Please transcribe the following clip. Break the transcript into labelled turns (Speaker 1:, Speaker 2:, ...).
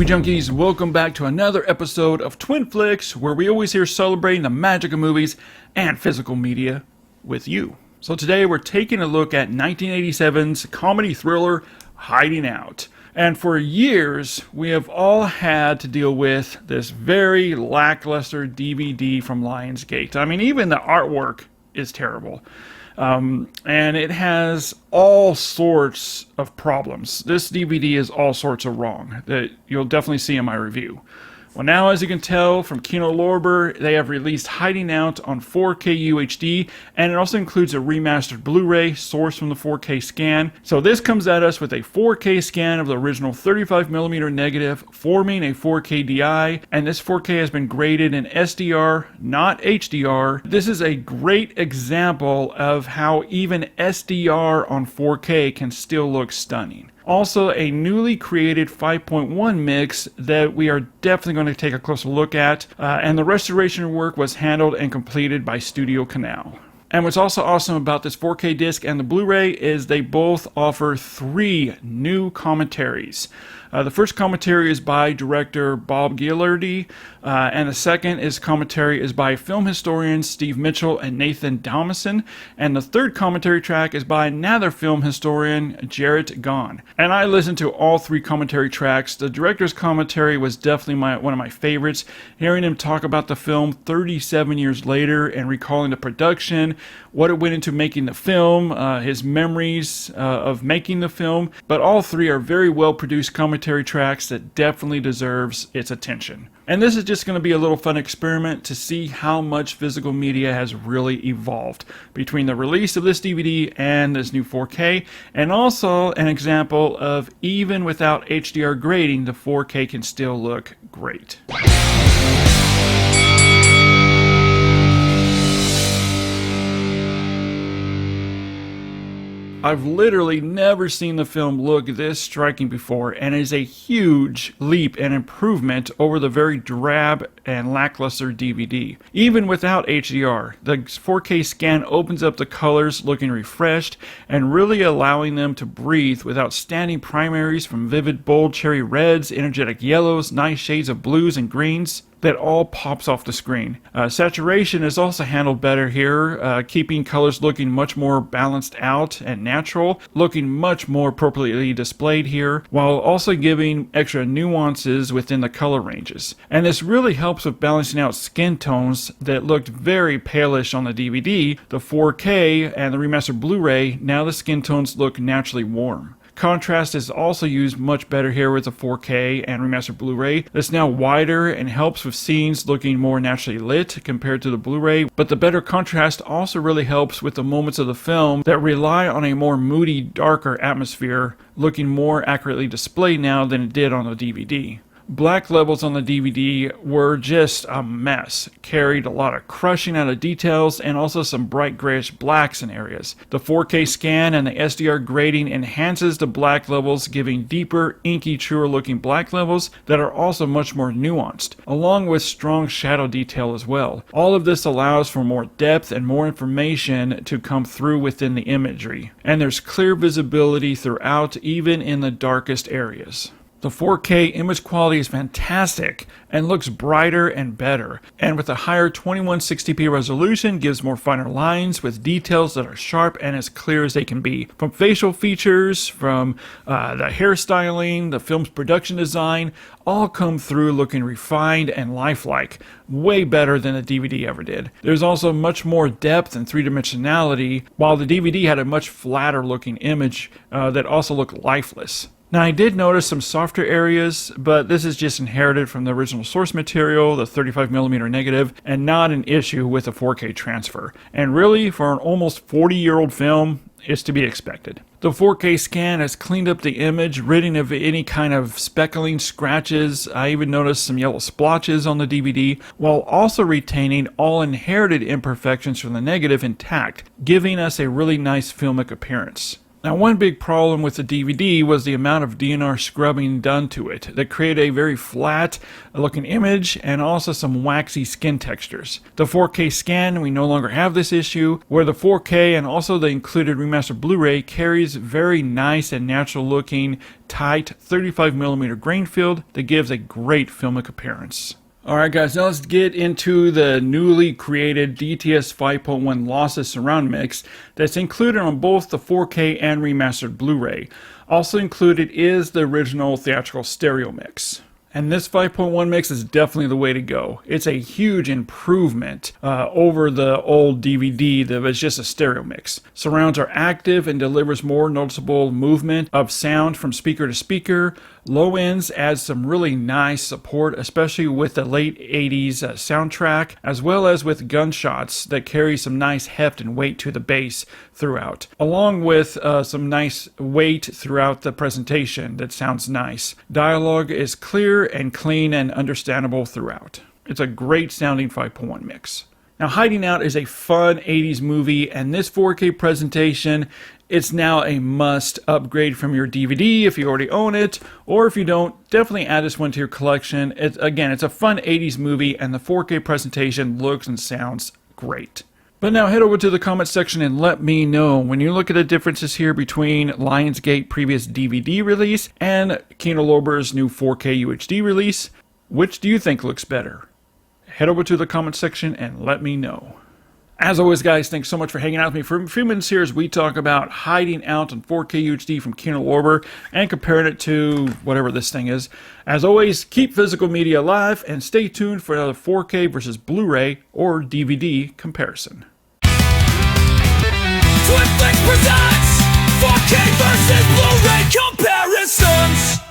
Speaker 1: junkies, welcome back to another episode of Twin Flicks, where we always here celebrating the magic of movies and physical media with you. So today we're taking a look at 1987's comedy thriller, Hiding Out. And for years, we have all had to deal with this very lackluster DVD from Lionsgate. I mean, even the artwork is terrible. And it has all sorts of problems. This DVD is all sorts of wrong that you'll definitely see in my review. Well, now, as you can tell from Kino Lorber, they have released Hiding Out on 4K UHD, and it also includes a remastered Blu-ray sourced from the 4K scan. So this comes at us with a 4K scan of the original 35mm negative, forming a 4K DI, and this 4K has been graded in SDR, not HDR. This is a great example of how even SDR on 4K can still look stunning. Also, a newly created 5.1 mix that we are definitely going to take a closer look at, and the restoration work was handled and completed by Studio Canal. And what's also awesome about this 4K disc and the Blu-ray is they both offer 3 new commentaries. The first commentary is by director Bob Ghilardi, and the second commentary is by film historians Steve Mitchell and Nathan Dalmison, and the third commentary track is by another film historian, Jarrett Gahn. And I listened to all 3 commentary tracks. The director's commentary was definitely one of my favorites. Hearing him talk about the film 37 years later and recalling the production, what it went into making the film, his memories of making the film, but all 3 are very well produced commentary tracks that definitely deserves its attention. And this is just going to be a little fun experiment to see how much physical media has really evolved between the release of this DVD and this new 4K, and also an example of even without HDR grading, the 4K can still look great. I've literally never seen the film look this striking before, and it is a huge leap and improvement over the very drab and lackluster DVD. Even without HDR, the 4K scan opens up the colors looking refreshed and really allowing them to breathe with outstanding primaries from vivid bold cherry reds, energetic yellows, nice shades of blues and greens that all pops off the screen. Saturation is also handled better here, keeping colors looking much more balanced out and natural, looking much more appropriately displayed here, while also giving extra nuances within the color ranges. And this really helps with balancing out skin tones that looked very palish on the DVD. The 4K and the remastered Blu-ray, now the skin tones look naturally warm. Contrast is also used much better here with the 4K and remastered Blu-ray. It's now wider and helps with scenes looking more naturally lit compared to the Blu-ray, but the better contrast also really helps with the moments of the film that rely on a more moody, darker atmosphere, looking more accurately displayed now than it did on the DVD. Black levels on the DVD were just a mess, carried a lot of crushing out of details and also some bright grayish blacks in areas. The 4K scan and the SDR grading enhances the black levels, giving deeper, inky, truer looking black levels that are also much more nuanced, along with strong shadow detail as well. All of this allows for more depth and more information to come through within the imagery, and there's clear visibility throughout, even in the darkest areas. The 4K image quality is fantastic and looks brighter and better, and with a higher 2160p resolution gives more finer lines with details that are sharp and as clear as they can be. From facial features, from the hairstyling, the film's production design, all come through looking refined and lifelike, way better than the DVD ever did. There's also much more depth and three-dimensionality, while the DVD had a much flatter looking image that also looked lifeless. Now, I did notice some softer areas, but this is just inherited from the original source material, the 35mm negative, and not an issue with the 4K transfer. And really, for an almost 40-year-old film, it's to be expected. The 4K scan has cleaned up the image, ridding of any kind of speckling, scratches. I even noticed some yellow splotches on the DVD, while also retaining all inherited imperfections from the negative intact, giving us a really nice filmic appearance. Now, one big problem with the DVD was the amount of DNR scrubbing done to it that created a very flat looking image and also some waxy skin textures. The 4K scan, we no longer have this issue, where the 4K and also the included remastered Blu-ray carries very nice and natural looking, tight 35mm grain field that gives a great filmic appearance. Alright guys, now let's get into the newly created DTS 5.1 lossless surround mix that's included on both the 4K and remastered Blu-ray. Also included is the original theatrical stereo mix. And this 5.1 mix is definitely the way to go. It's a huge improvement over the old DVD that was just a stereo mix. Surrounds are active and delivers more noticeable movement of sound from speaker to speaker. Low ends adds some really nice support, especially with the late 80s soundtrack, as well as with gunshots that carry some nice heft and weight to the bass throughout, along with some nice weight throughout the presentation that sounds nice. Dialogue is clear and clean and understandable throughout. It's a great sounding 5.1 mix. Now, Hiding Out is a fun 80s movie, and this 4K presentation, it's now a must upgrade from your DVD if you already own it, or if you don't, definitely add this one to your collection. It's a fun 80s movie, and the 4K presentation looks and sounds great. But now head over to the comment section and let me know, when you look at the differences here between Lionsgate previous DVD release and Kino Lorber's new 4K UHD release, which do you think looks better? Head over to the comment section and let me know. As always, guys, thanks so much for hanging out with me for a few minutes here as we talk about Hiding Out on 4K UHD from Kino Lorber and comparing it to whatever this thing is. As always, keep physical media alive and stay tuned for another 4K versus Blu-ray or DVD comparison.
Speaker 2: Twin Flicks presents 4K versus Blu-ray comparisons.